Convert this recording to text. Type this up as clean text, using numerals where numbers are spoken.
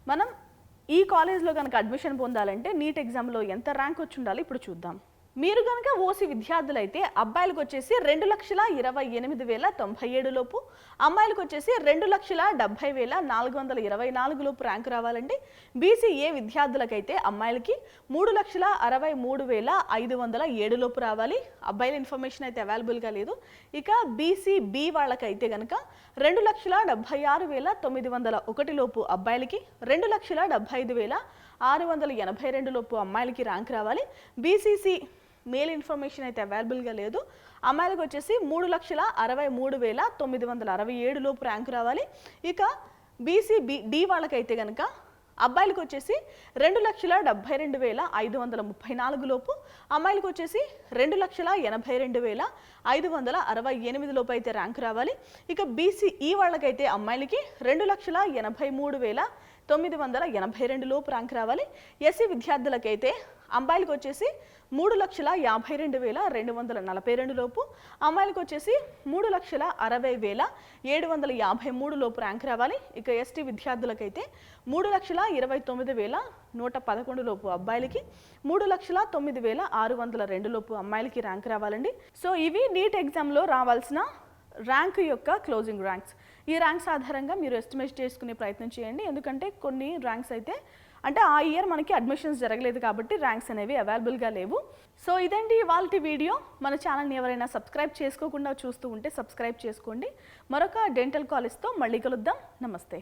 మనం ఈ కాలేజ్లో కనుక అడ్మిషన్ పొందాలంటే నీట్ ఎగ్జామ్లో ఎంత ర్యాంక్ వచ్చి ఉండాలి ఇప్పుడు చూద్దాం. మీరు కనుక ఓసీ విద్యార్థులైతే అబ్బాయిలకు వచ్చేసి 2,28,097 లోపు, అమ్మాయిలకు వచ్చేసి 2,70,424 లోపు ర్యాంక్ రావాలండి. బీసీఏ విద్యార్థులకైతే అమ్మాయిలకి 3,63,507 లోపు రావాలి. అబ్బాయిల ఇన్ఫర్మేషన్ అయితే అవైలబుల్గా లేదు. ఇక బీసీబీ వాళ్ళకైతే కనుక 2,76,901 లోపు అబ్బాయిలకి, 2,75,682 లోపు అమ్మాయిలకి ర్యాంక్ రావాలి. బీసీసీ మేల్ ఇన్ఫర్మేషన్ అయితే అవైలబుల్గా లేదు. అమ్మాయిలకు వచ్చేసి 3,63,967 లోపు ర్యాంక్ రావాలి. ఇక బీసీబీ వాళ్ళకైతే కనుక అబ్బాయిలకు వచ్చేసి 2,72,534 లోపు, అమ్మాయిలకు వచ్చేసి 2,82,568 లోపు అయితే ర్యాంక్ రావాలి. ఇక బీసీఈ వాళ్ళకైతే అమ్మాయిలకి 2,83,982 లోపు ర్యాంక్ రావాలి. ఎస్సీ విద్యార్థులకైతే అబ్బాయిలకు వచ్చేసి 3,52,242 లోపు, అమ్మాయిలకు వచ్చేసి 3,60,753 లోపు ర్యాంక్ రావాలి. ఇక ఎస్టీ విద్యార్థులకైతే 3,29,111 లోపు అబ్బాయిలకి, 3,09,602 లోపు అమ్మాయిలకి ర్యాంక్ రావాలండి. సో ఇవి నీట్ ఎగ్జామ్లో రావాల్సిన ర్యాంక్ యొక్క క్లోజింగ్ ర్యాంక్స్. ఈ ర్యాంక్స్ ఆధారంగా మీరు ఎస్టిమేట్ చేసుకునే ప్రయత్నం చేయండి. ఎందుకంటే కొన్ని ర్యాంక్స్ అయితే అంటే ఆ ఇయర్ మనకి అడ్మిషన్స్ జరగలేదు కాబట్టి ర్యాంక్స్ అనేవి అవైలబుల్గా లేవు. సో ఇదండి ఇవాల్టి వీడియో. మన ఛానల్ని ఎవరైనా సబ్స్క్రైబ్ చేసుకోకుండా చూస్తూ ఉంటే సబ్స్క్రైబ్ చేసుకోండి. మరొక డెంటల్ కాలేజ్తో మళ్ళీ కలుద్దాం. నమస్తే.